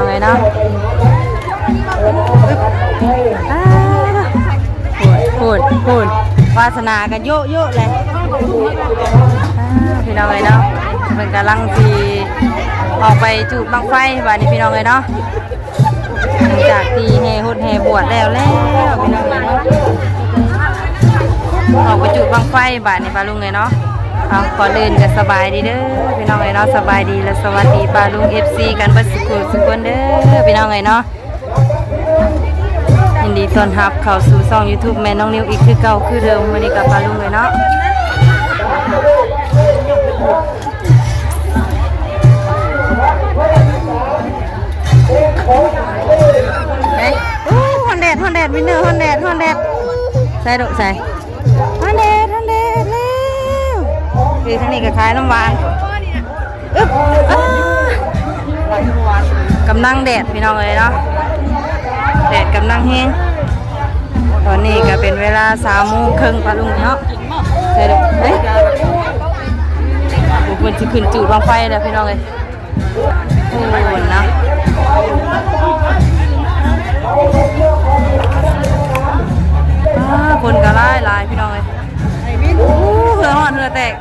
องเลยเนาะพูดวาสนากันโยะเลยพี่น้องเลยเนาะเป็นกำลังที่ออกไปจูบบังไฟบ้านนี้พี่น้องเลยเนาะหลังจากที่แห่บวชแล้วพี่น้องเลยเนาะออกไปจูบบังไฟบ้านนี้ป้าลุงเลยเนาะเอาขอเดินกันสบายดีเด้อพี่น้องเลยเนาะสบายดีและสวัสดีป้าลุง FC กันเบิดสุขคนเด้อพี่น้องเลยเนาะยินดีต้อนรับเข้าสู่ช่อง YouTube แม่น้องนิวอีกคือเก่าคือเดิมวันนี้กับป้าลุงเลยเนาะเฮ้ยฮอนแดดวินเนอร์ฮอนแดดใส่ดุใส่ฮอนแดดแล้วคือทางนี้ก็ขายน้ำหวานกำลังแดดพี่น้องเลยเนาะแดดกำลังแห้งตอนนี้ก็เป็นเวลา3:30ป้าลุงเนาะใส่ดุเฮ้ยบุกมันจะขึ้นจูดบังไฟแล้วพี่น้องเลยโอ้ยนะคนก็ลายพี่น้องเลยเหือหอนเหือแตก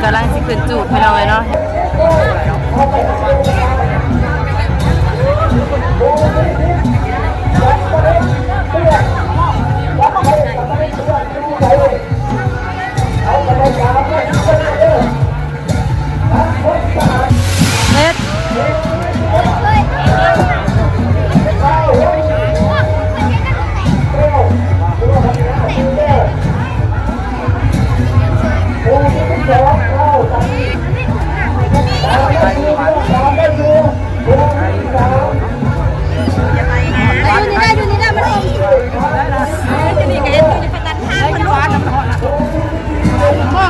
กำลังสิขึ้นจูดพี่น้องเลยเนาะ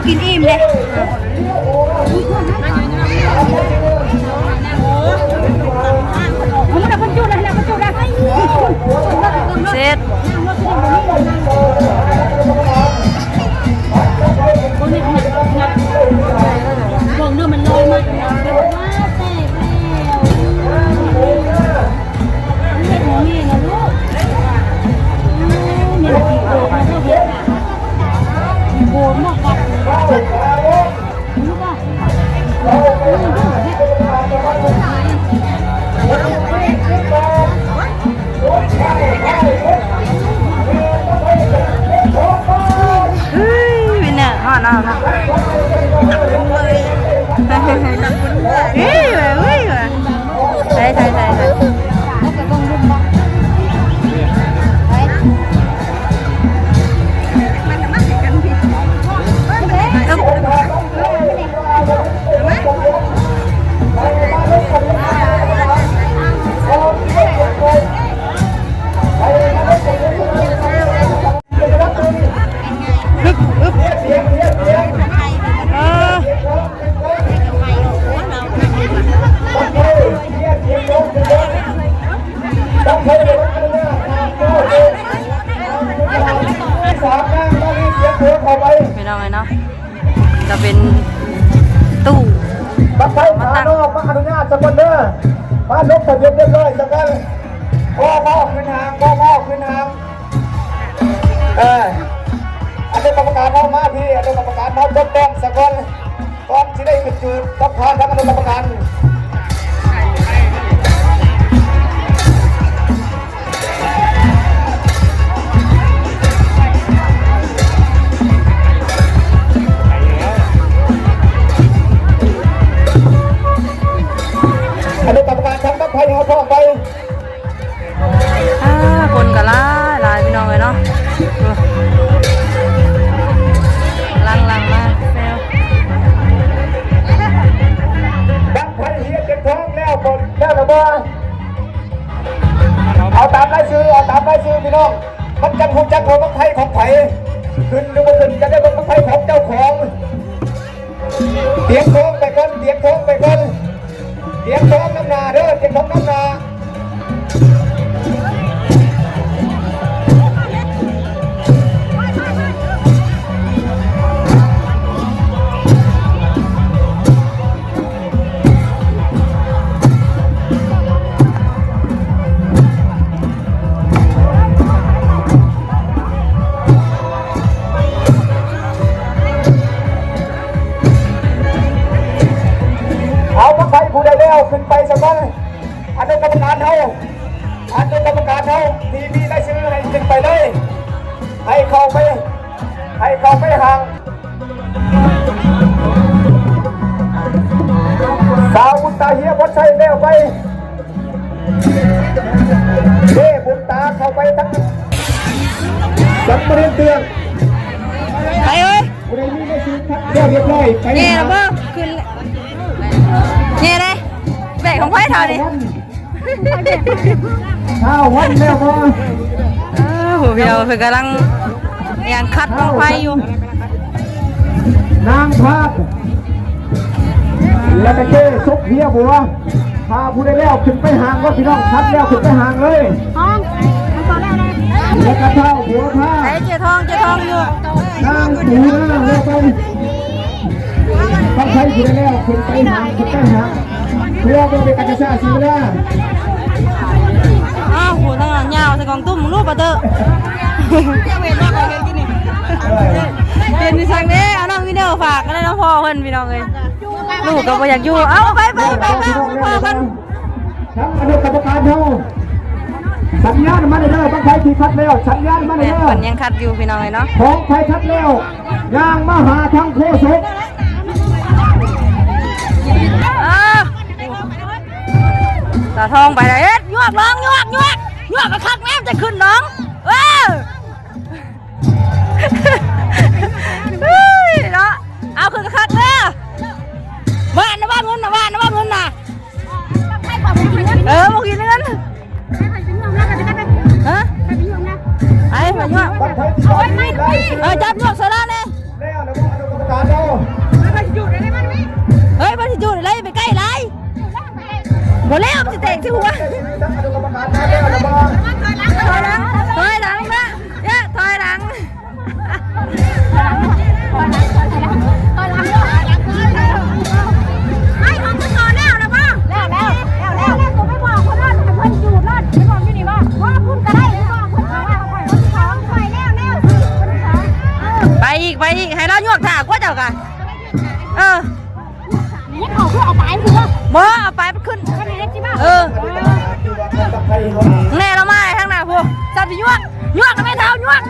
กินอิ่มเลยเสร็จบอกเนื้อมันลอยมาไม่น้องเลยเนาะจะเป็นตู้มาตั้งมาอนุญาตสกุลเด้อมานกทะเบียนเรียบร้อยสกุลพ่อขึ้นหางอันนี้กรรมการน้องมาพี่อันนี้กรรมการน้องจบแต้มสกุลก่อนที่ได้เป็นจุดกับพานทั้งอนุกรรมการอันนี้กรรมการทั้งกับไพ่เขาพ่อไปคนก็ลายพี่น้องเลยเนาะลังมาเซลดังไพ่เฮียเต็มท้องแล้วคนแล้วนะบ้าเอาตามรายชื่อพี่น้องมันจังหูจังหัวบังไพ่ของไผ่ขึ้นหรือว่าขึ้นจะได้บังไพ่ของเจ้าของเตียงโค้งไปก่อน ตรียมท้องน้ำนาเด้อเตรียมท้องน้ำนาเอามาใครผู้ใดแล้วขึ้นไปสักวันอันนี้กรรมการเขาทีวีได้ซื้อให้ขึ้นไปเลยให้เข้าไปห่างสาวบุญตาเฮียพอใช้แล้วไปเด้บุญตาเข้าไปทั้งจังบริเวณเตียงไปเอ้ย ผู้ใดมีได้ซื้อครับเรียบร้อยไป เงี้ยแล้วบ่ขึ้นเงี้ยเลยแบกของไฟเท่านี้ ข้าววันแล้วบ่ โหพี่เราเพิ่งกำลังยังคัดของไฟอยู่ นางพาดแล้วก็เจ้ซุกเฮียบัวพาผู้ใดแล้วขึ้นไปห่างก็พี่น้องคัดแล้วขึ้นไปห่างเลยแล้วก็เท้าหัวผ้า ไอ้เจ๊ทองอยู่ นางปูหน้าแล้วไปต้องใช้ผู้ใดแล้วขึ้นไปห่างเพื่อบ่เป็นการจะซ่าสิเวลา อ้าวโหทั้งนั้นยาวใส่กองตุ้มรูปปะเตอร์เห็นดิฉันเด้เอาน้องวิดีโอฝากก็ได้น้องพ่อเพิ่นพี่น้องเลยลูกก็บ่อยากอยู่เอาไปพ่อกัน ทั้งอนุกรรมการเท่าสัญญาณมาเลยเด้อต้องใช้ที่คัดแล้วสัญญาณมาเลย แม่ เด้อ เพิ่นยังคัดอยู่พี่น้องเลยเนาะ ของใครคัดแล้วย่างมาหาทางโคศก ตาทองไปเลยยวกน้องยวกกระคักแม่จะขึ้นน้องเนาะเอาขึ้นกระคักเด้อบ้านเงินนะบอกกินเงินฮะไอ้มายวกจับยวกเสร็จแล้วเนี่ยเฮ้ยมันจะอยู่ไรไปใกล้ไรหมดแล้วมันจะเตะที่หัวถอยหลังนะเนี่ยถอยหลังไม่ของคุณต่อแล้วนะบ้างแล้วผมไม่บอกคนนั้นแต่คนอยู่รอดไม่บอกอยู่นี่บ้างว่าคุณก็ได้ไม่บอกคนเขาว่าคนสองถอยแล้วไปอีกให้เราหยวกถากว่าเจ้ากันนี่เขาคือเอาไปคือบ่เอาไปขึ้นแน่เรามาทางหน้าพวกจับสิยวกทำไมเท้ายวก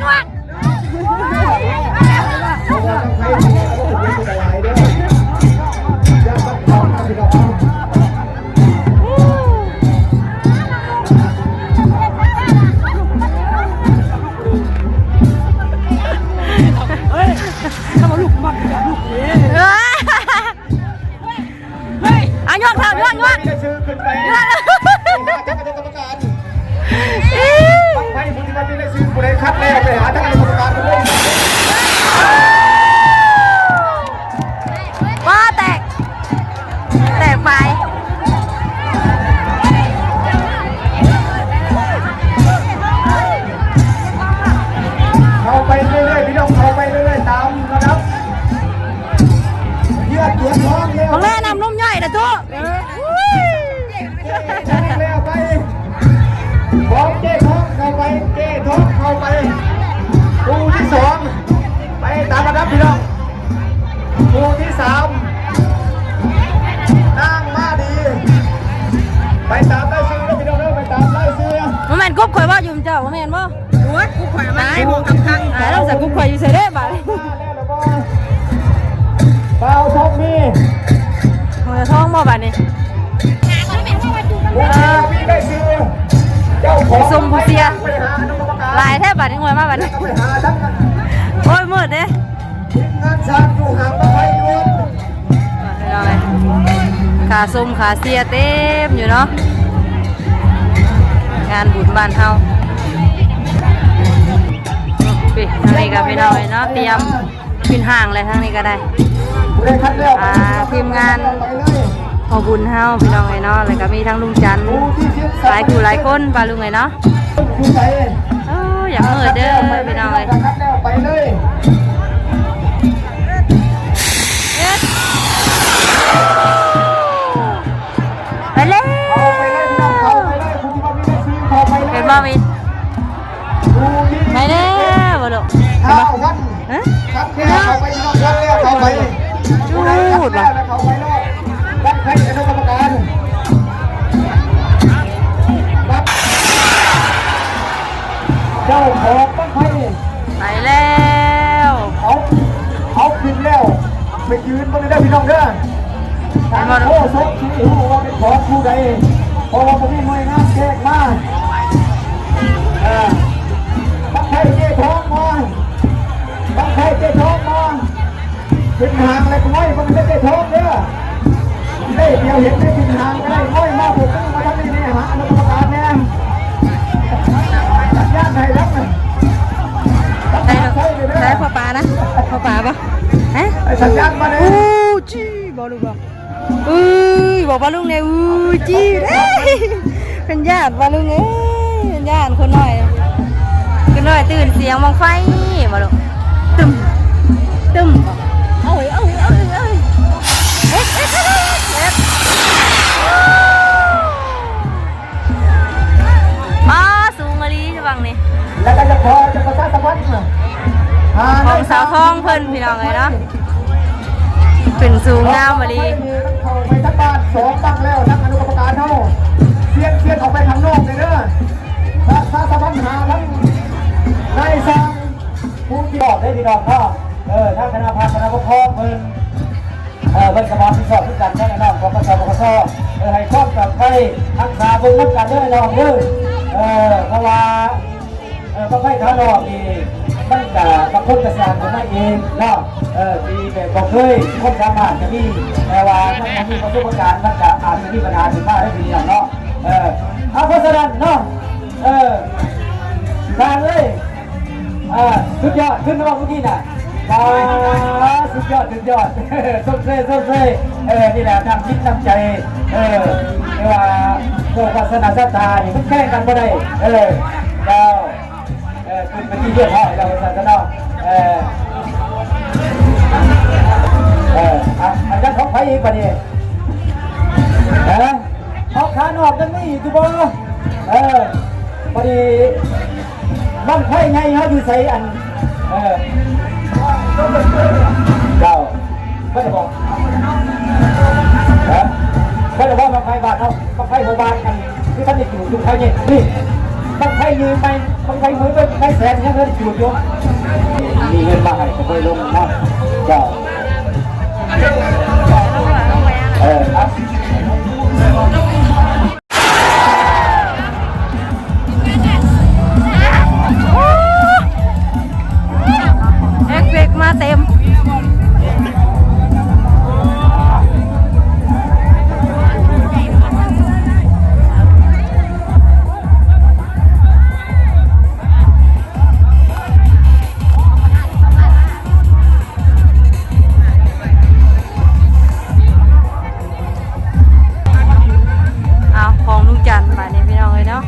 ทำมาลูกมักลูกเอายวกเท้ายวกไปผู้ที่มาที่ได้ซื้อผู้ใดคัดแล้วไปหาทางกรรมการเลย ว่าแตกไปเข้าไปเรื่อยๆพี่น้องเข้าไปเรื่อยๆตามนะครับเยือกเกียร์ท้องเร็ว ของแม่นำนุ่มย่อยนะทุก แล้วไปของเจ๊ท้องเข้าไปคู่ที่สองไปตามระดับพี่น้องคู่ที่สามนางมาดีไปตามไล่ซื้อแล้วพี่น้องไปตามไล่ซื้อ มันแม่นกุ๊บข่อยว่าอยู่เจ้ามันแม่นบ่กุ๊บข่อยมาไอ้โมกำคังเราใส่กุ๊บข่อยอยู่ใส่ได้บ่เปล่าท้องมี หัวท้องบ่บัดนี้ มีได้ซื้อเจ้าของ สมผู้เสียลายแทบบัดนี้หัวมาบัดนี้โอ้ยมืดเด้ งานสร้างอยู่ห่างมาไปรวม ขาส้มขาเสียเต็มอยู่เนาะงานบุญบ้านเฮาปิดทางนี้ก็พี่น้องเนาะเตรียมขึ้นห้างเลยทางนี้ก็ได้ทีมงาน พอบุญเฮาพี่น้องไงเนาะแล้วก็มีทั้งลุงจันทร์หลายคู่หลายคนปลาลุงไงเนาะอยากเมิดเด้อพี่น้องเลยไปเลยไปเลยเป็นบ่มีไปเลยบ่ลูก ข้าวกันครับแค่เขาไปนอกกันแล้วเขาไปจูดว่ะเขาไปนอกรับใครเป็นกรรมการเจ้าของบ้านไผ่ไปแล้วเขาขึ้นแล้วไปยืนบนนี้ได้พี่น้องเด้อทางโอ้โซชี้หูว่าเป็นของผู้ใดเพราะว่าผมมีหน่วยงานแจกมาบ้านไผ่เจ๊ทองมาบ้านไผ่เจ๊ทองมาเป็นหางอะไรก็ไม่บ้านไผ่เจ๊ทองเด้อได้เดียวเห็นได้เป็นหางก็ได้ไม่มาบุกมาทำนี่หาอนุกรรมการแน่ย่านไหนรับเลยได้พ่อปลานะพ่อปลาปะฮะสัญญาณมาเลยจี้บอกลูกบอกบอกปลาลุงเนี่ยจี้เป็นญาติปลาลุงเป็นญาติคนหน่อยตื่นเสียงมองไฟบอกลูกตึมเอาสูงอะไรจะบังนี่แล้วก็จะพอจะประชาสัมพันธ์ของสาวทองเพิ่นพี่น้องเลยเนาะเป็นสูงงามมาลีเข้าไปทั้งบ้าน2ตั้งแล้วทั้งอนุกรรมการเท่าเสียนออกไปทางนอกเลยเด้อประชาสัมพันธ์หาทั้งนายสร้างผู้ที่บอกได้พี่น้องพ่อถ้าคณะพาคณะปกครองเพิ่นกระบอกที่สอบทุกกันแน่นอนของประชาชนให้ครอบกับไปทักษะเพิ่นรับกันเด้อน้องเด้อเพราะว่าบางไฟท้านอกนี่มันกับบางคนกระสานคนนั้นเองเนาะที่แบบบอกเคยคนสามารถจะมีแต่ว่ามันมีประสบการณ์มันจะอาจจะมีปัญหาถึงมากได้ทีเดียวเนาะเอาเพราะฉะนั้นเนาะการเลยสุดยอดขึ้นมาเมื่อกี้น่ะสุดยอดส้มเซ่นี่แหละนำคิดนำใจเรียกว่าโลกศาสนาศรัทธานี่มันแข่งกันไม่ได้เราคุณเป็นที่เรียกพ่อเราศาสนาอันนั้นของใครอีกปะเนี่ยเขาขานอกกันไม่ถูกบ่พอดีบ้านไผ่ไงเขาอยู่ใส่อันเราก็จะบอกก็จะบอกบ้านไผ่บ้านเขาบ้านไผ่หัวบ้านกันที่ท่านอยู่ตรงไผ่เนี่ยนี่บ้านไผ่ยืนไปบ้านไผ่มือไปไผ่แสนเนี่ยเขาอยู่ยกมีเงินมาให้ก็ไปลงน้ำเจ้าครับ มาเต็มของลุงจันทร์มาเนี่ยพี่น้องเลยเนาะ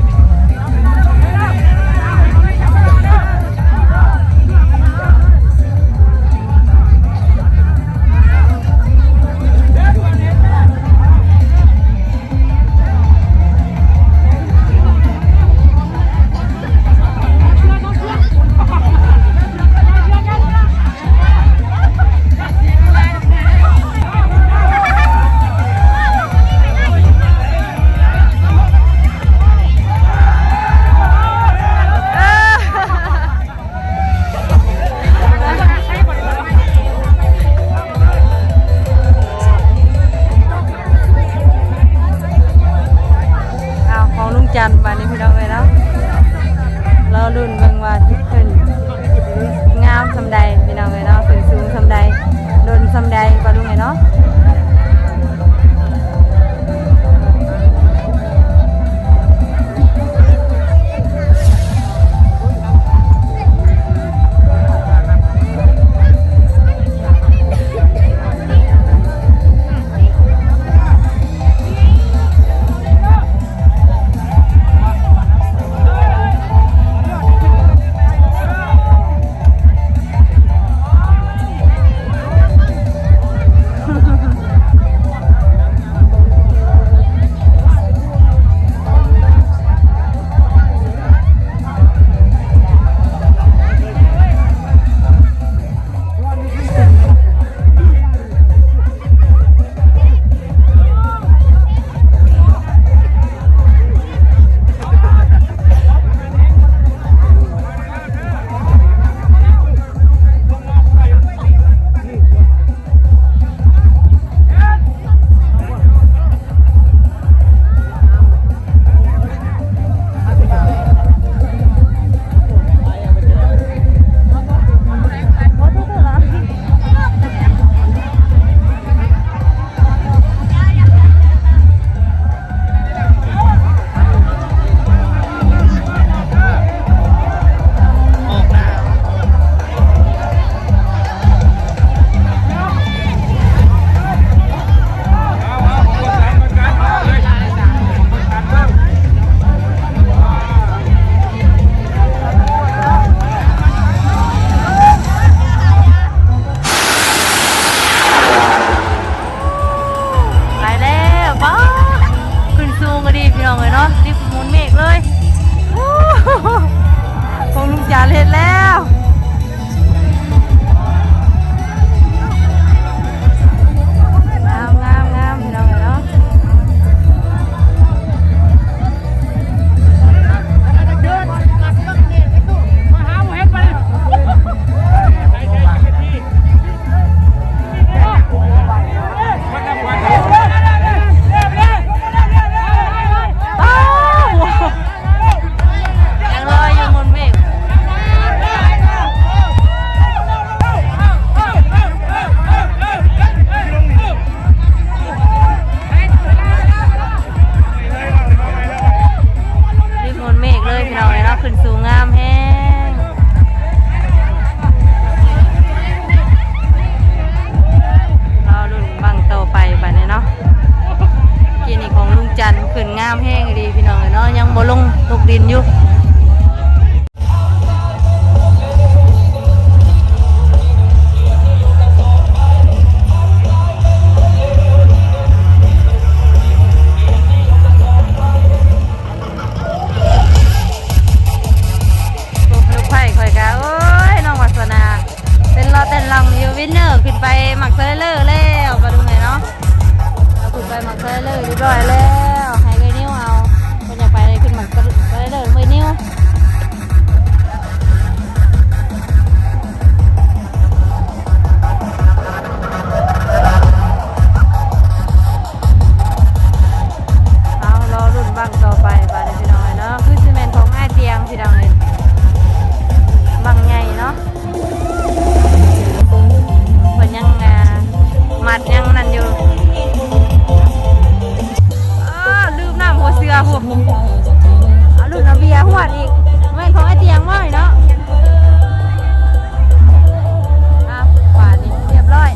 จันมานี่พี่น้องเลยเนาะเราลุ่นเบิ่งว่าขึ้นงามสำใดพี่น้องเลยเนาะขึ้นสูงสำใดโดนสำใดปะลุงไงเนาะ ดินอยู่ลูกไผ่คอยกะโอ้ยน้องวัสนาเต้นรอเต้นลองอยู่วินเนอร์ขึ้นไปหมักเซเลอร์แล้วมาดูไงเนาะเราขึ้นไปหมักเซเลอร์เรียบร้อยแล้วให้ไอ้นิ้วเอาคนอยากไปเลยขึ้นหมักเซเลอร์ไม่นิ้วเอารอรุ่นบังต่อไปไปเลยพี่น้องเนาะคือซีเมนต์ของไอ้เตียงพี่น้องเลยบังใหญ่เนาะเพิ่นยังมัดยังนั่นอยู่ลืมน้ำหัวเสือหัวเอาลืมน้ำเบียร์หัวอีกแม่นของไอ้เตียงม้อยเนาะป่านนี้เรียบร้อย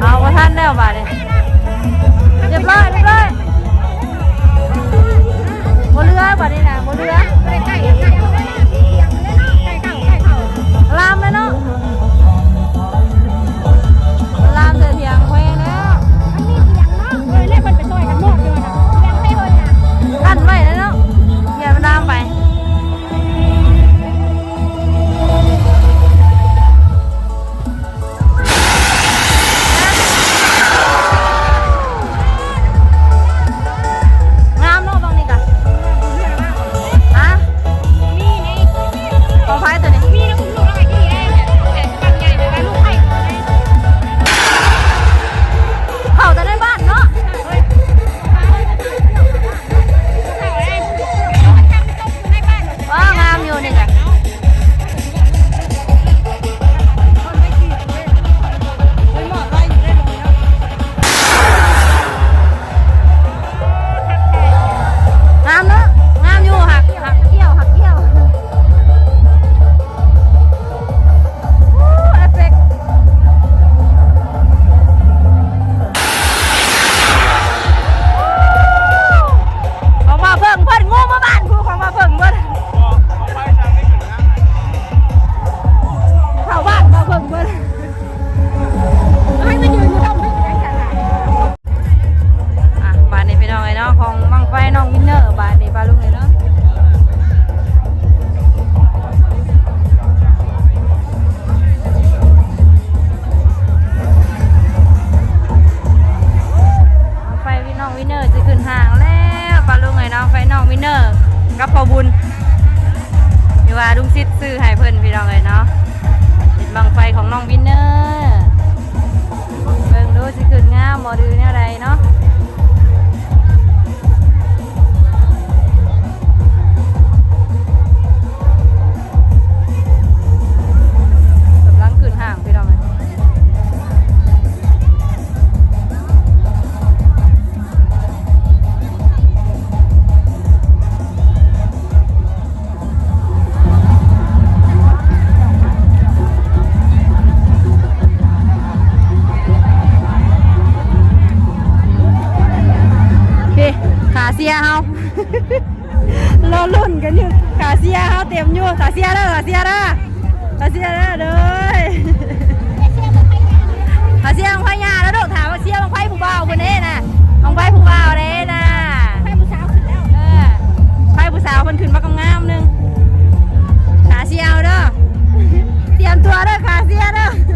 เอาว่าท่านแล้วบาดเลยเรียบร้อยโมเรือบาดนี้นะโมเรือลามเลยเนาะลามเถียงแควแล้วกั้นไว้แล้วเนาะอย่ามันลามไปกับพอบุญอยู่ว่าลุงซิดซื้อให้เพิ่นพี่น้องเลยเนาะเป็นบังไฟของน้องวินเนอร์เบิ่งดูสิขึ้นงามบ่ดูแนวใดเนาะกำลังขึ้นห่างพี่น้องเลยขาเสียเฮารอลุ่นกันอยู่ขาเสียเฮาเต็มอยู่ขาเสียเด้อขาเสียเด้อขาเสียเด้อเลยขาเสียของพญาแล้วลูกถามว่าเสียของไผ่ผู้บ่าวคนนี้นะของไผ่ผู้บ่าวเลยนะไผ่ผู้สาวขึ้นแล้วไผ่ผู้สาวคนขึ้นมากงามนึงขาเสียเด้อเตรียมตัวเด้อขาเสียเด้อเ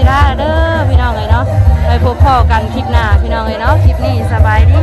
สิลาเด้อพี่น้องเอ้ยเนาะไปพบพ่อกันคลิปหน้าพี่น้องเอ้ยเนาะคลิปนี้สบายดี